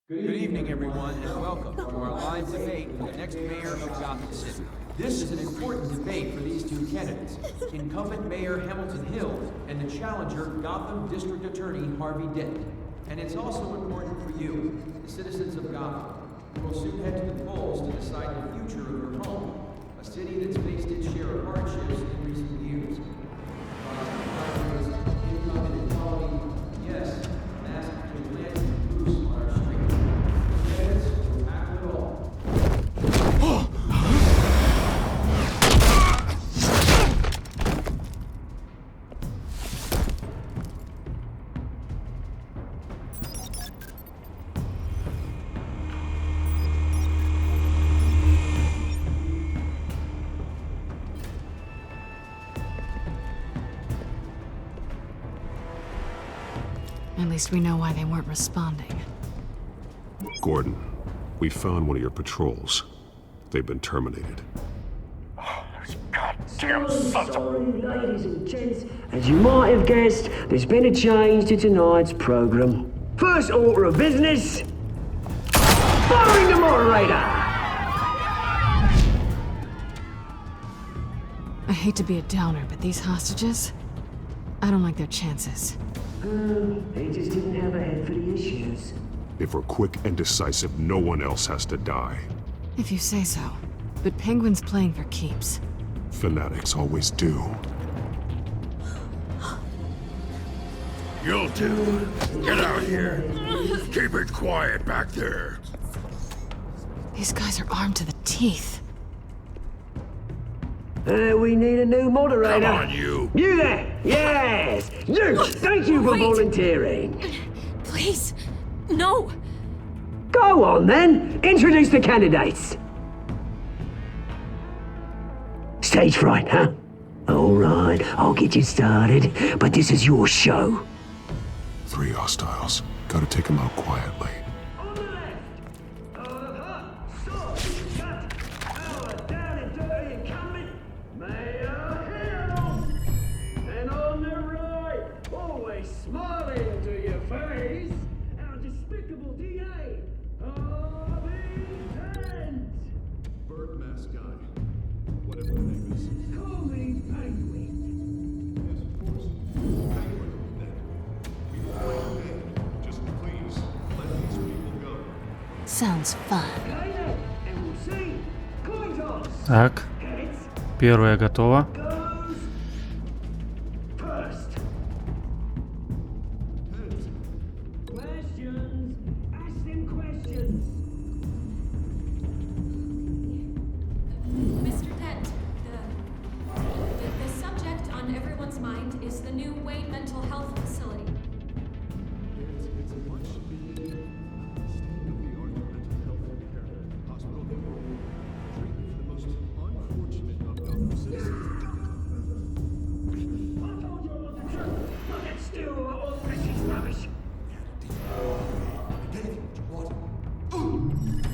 Good evening, everyone, and welcome to our live debate for the next mayor of Gotham City. This is an important debate for these two candidates, incumbent Mayor Hamilton Hill and the challenger Gotham District Attorney Harvey Dent. And it's also important for you, the citizens of Gotham, who will soon head to the polls to decide the future of your home, a city that's faced its share of hardships in recent years. Income inequality, yes, mass vigilance and Bruce on our street. Candidates will tackle it all. At least we know why they weren't responding. Gordon, we found one of your patrols. They've been terminated. Damn sorry, ladies and gents. As you might have guessed, there's been a change to tonight's program. First order of business, firing the moderator! I hate to be a downer, but these hostages, I don't like their chances. They just didn't have a head for the issues. If we're quick and decisive, no one else has to die. If you say so. But Penguin's playing for keeps. Fanatics always do. You'll do. Get out here. Keep it quiet back there. These guys are armed to the teeth. We need a new moderator. Come on, you. You there! Yes! You! Thank you for volunteering. Please, no. Go on, then. Introduce the candidates. Stage fright, huh? All right, I'll get you started, but this is your show. 3 hostiles. Gotta take them out quietly. Sounds fun. Так, первая готова. Mr. Dent, the subject on everyone's mind is the new Wayne Mental Health Facility.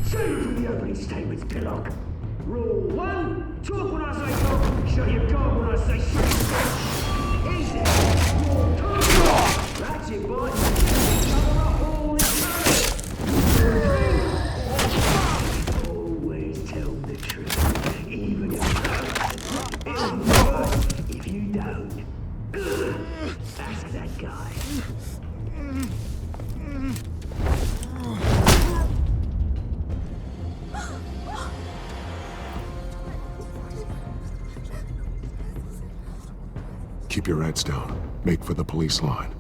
Save from the opening statements, Pillock. Rule 1, talk when I say talk, show your guard when I say shut. Easy. Rule 2, that's it, boy. Cover up all this time. Always tell the truth, even if it'll be worse if you don't. Ask that guy. Keep your heads down. Make for the police line.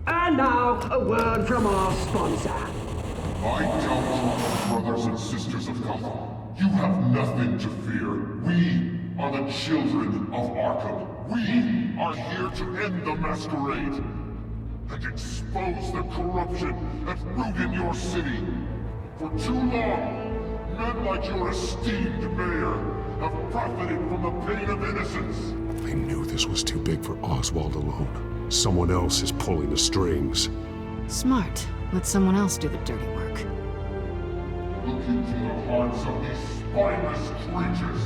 And now, a word from our sponsor. My gallant brothers and sisters of Gotham, you have nothing to fear. We are the children of Arkham. We are here to end the masquerade and expose the corruption that ruined your city. For too long, men like your esteemed mayor have profited from the pain of innocence. They knew this was too big for Oswald alone. Someone else is pulling the strings. Smart. Let someone else do the dirty work. Look into the hearts of these spineless creatures,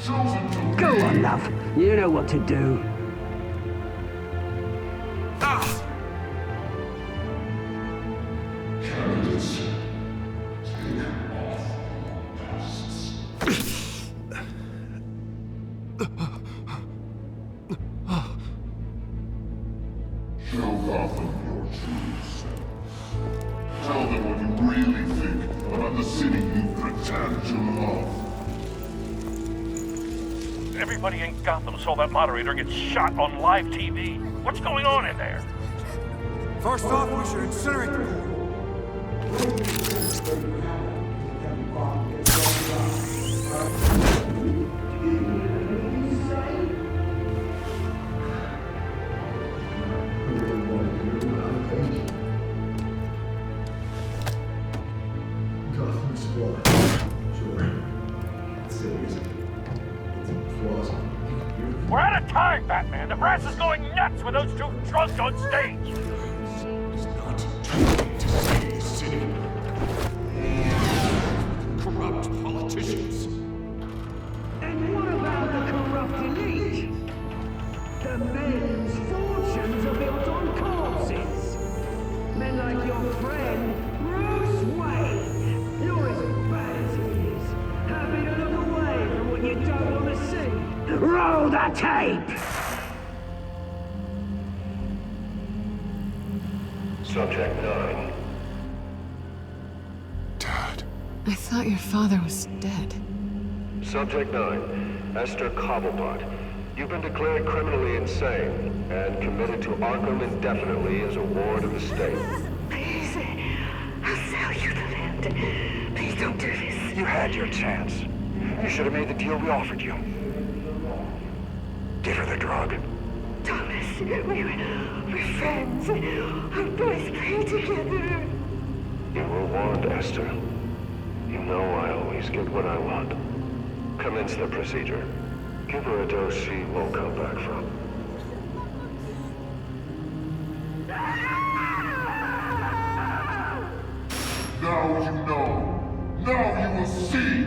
chosen to Go on, love. You know what to do. Candidates, take off all masks. Show Gotham your true self. Tell them what you really think about the city you pretend to love. Everybody in Gotham saw that moderator get shot on live TV. What's going on in there? First off, we should incinerate the pool. We're out of time, Batman. The brass is going nuts with those two drunks on stage. To save the city. Corrupt politicians. And what about the corrupt elite? The men's fortunes are built on corpses. Men like your friend, Bruce Wayne. You're as bad as he is. Happy to look away from what you don't want to see. Roll the tape! Subject 9. I thought your father was dead. Subject 9. Esther Cobblepot. You've been declared criminally insane and committed to Arkham indefinitely as a ward of the state. Please, I'll sell you the land. Please don't do this. You had your chance. You should have made the deal we offered you. Give her the drug. Thomas, we're friends. Our boys play together. You were warned, Esther. You know I always get what I want. Commence the procedure. Give her a dose she won't come back from. Now you know. Now you will see.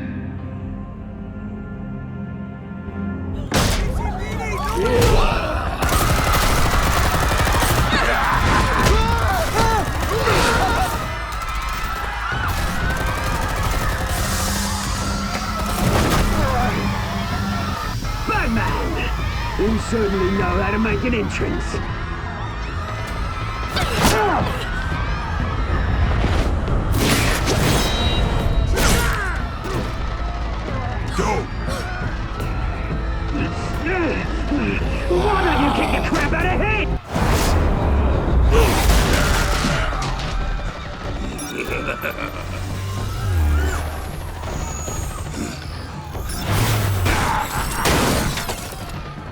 You certainly know how to make an entrance. Go! Why don't you kick the crap out of him?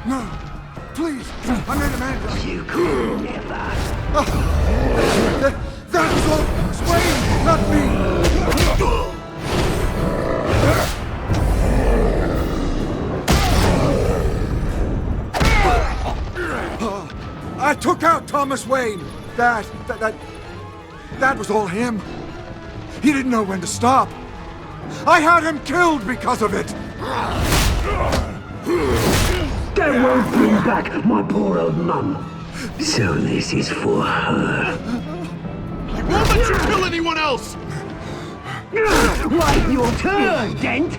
No, please, I made a man. You could never. That was all Wayne, not me. I took out Thomas Wayne. That was all him. He didn't know when to stop. I had him killed because of it. That won't bring back my poor old mum. So this is for her. I won't let you kill anyone else! Wait your turn, Dent!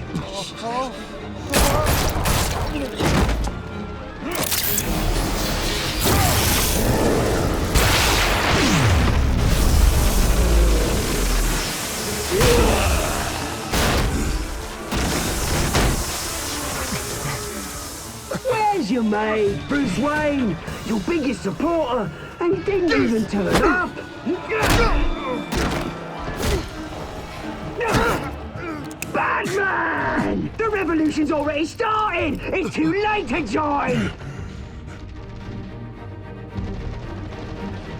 Where's your mate, Bruce Wayne? Your biggest supporter, and he didn't even turn up. Batman! The revolution's already started! It's too late to join!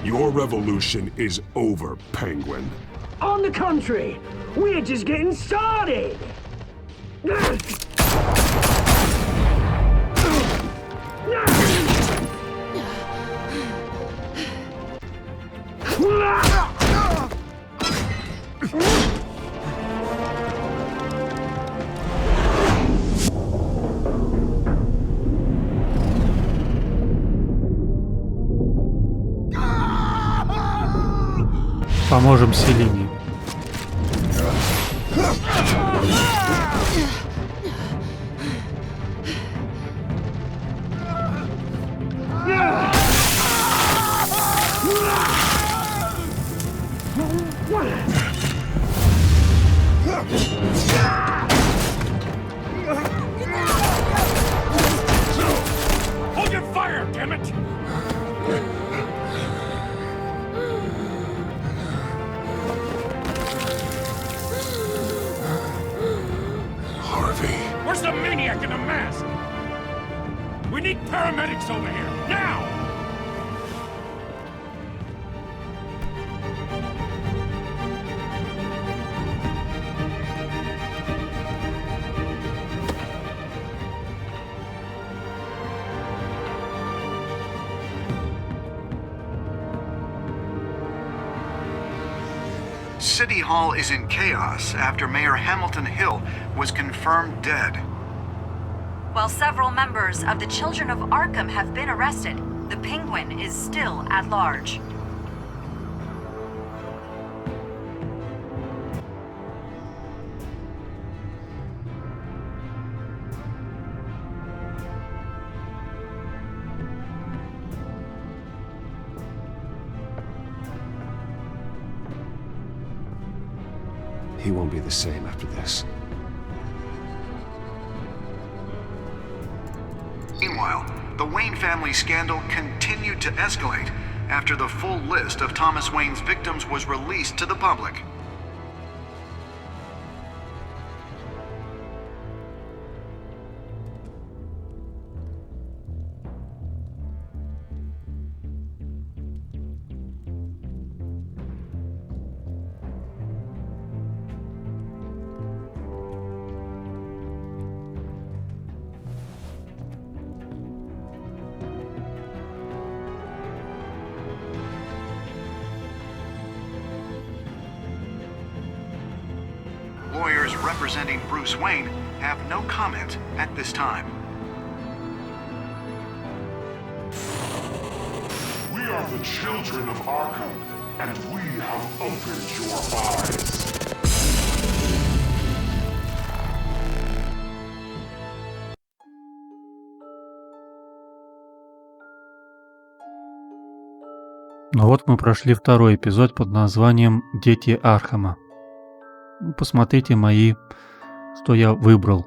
Your revolution is over, Penguin. On the contrary, we're just getting started! Поможем Селине. Hold your fire, damn it! Harvey. Where's the maniac in the mask? We need paramedics over here, now! City Hall is in chaos after Mayor Hamilton Hill was confirmed dead. While several members of the Children of Arkham have been arrested, the Penguin is still at large. He won't be the same after this. Meanwhile, the Wayne family scandal continued to escalate after the full list of Thomas Wayne's victims was released to the public. Lawyers representing Bruce Wayne have no comment at this time. We are the children of Arkham, and we have opened your eyes. Ну вот мы прошли второй эпизод под названием «Дети Аркхема». Посмотрите мои, что я выбрал.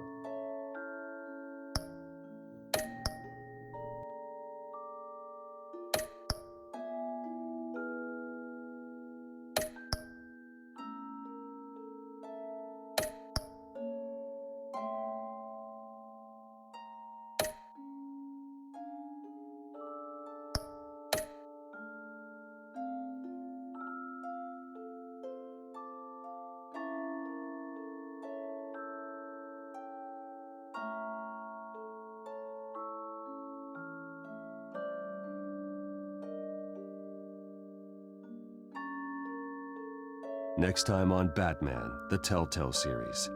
Next time on Batman, the Telltale series.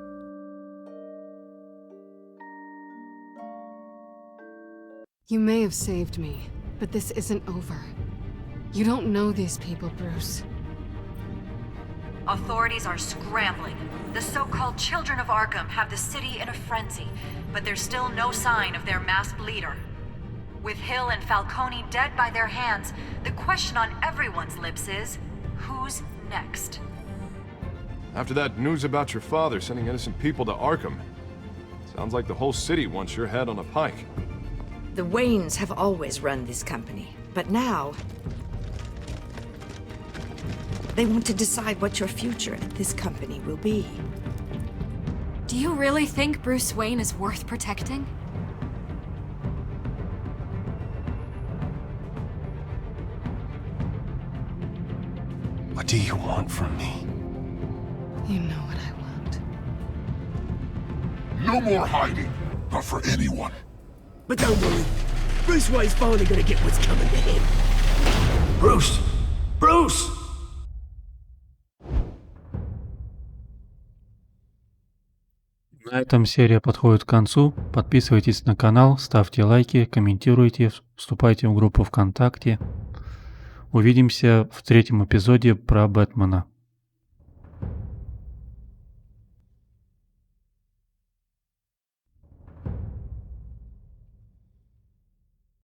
You may have saved me, but this isn't over. You don't know these people, Bruce. Authorities are scrambling. The so-called Children of Arkham have the city in a frenzy, but there's still no sign of their masked leader. With Hill and Falcone dead by their hands, the question on everyone's lips is, who's next? After that news about your father sending innocent people to Arkham, sounds like the whole city wants your head on a pike. The Waynes have always run this company, but now they want to decide what your future at this company will be. Do you really think Bruce Wayne is worth protecting? What do you want from me? You know what I want. No more hiding, not for anyone. But don't worry, Bruce Wayne's finally gonna get what's coming to him. Bruce! Bruce! На этом серия подходит к концу. Подписывайтесь на канал, ставьте лайки, комментируйте, вступайте в группу ВКонтакте. Увидимся в 3-м эпизоде про Бэтмена.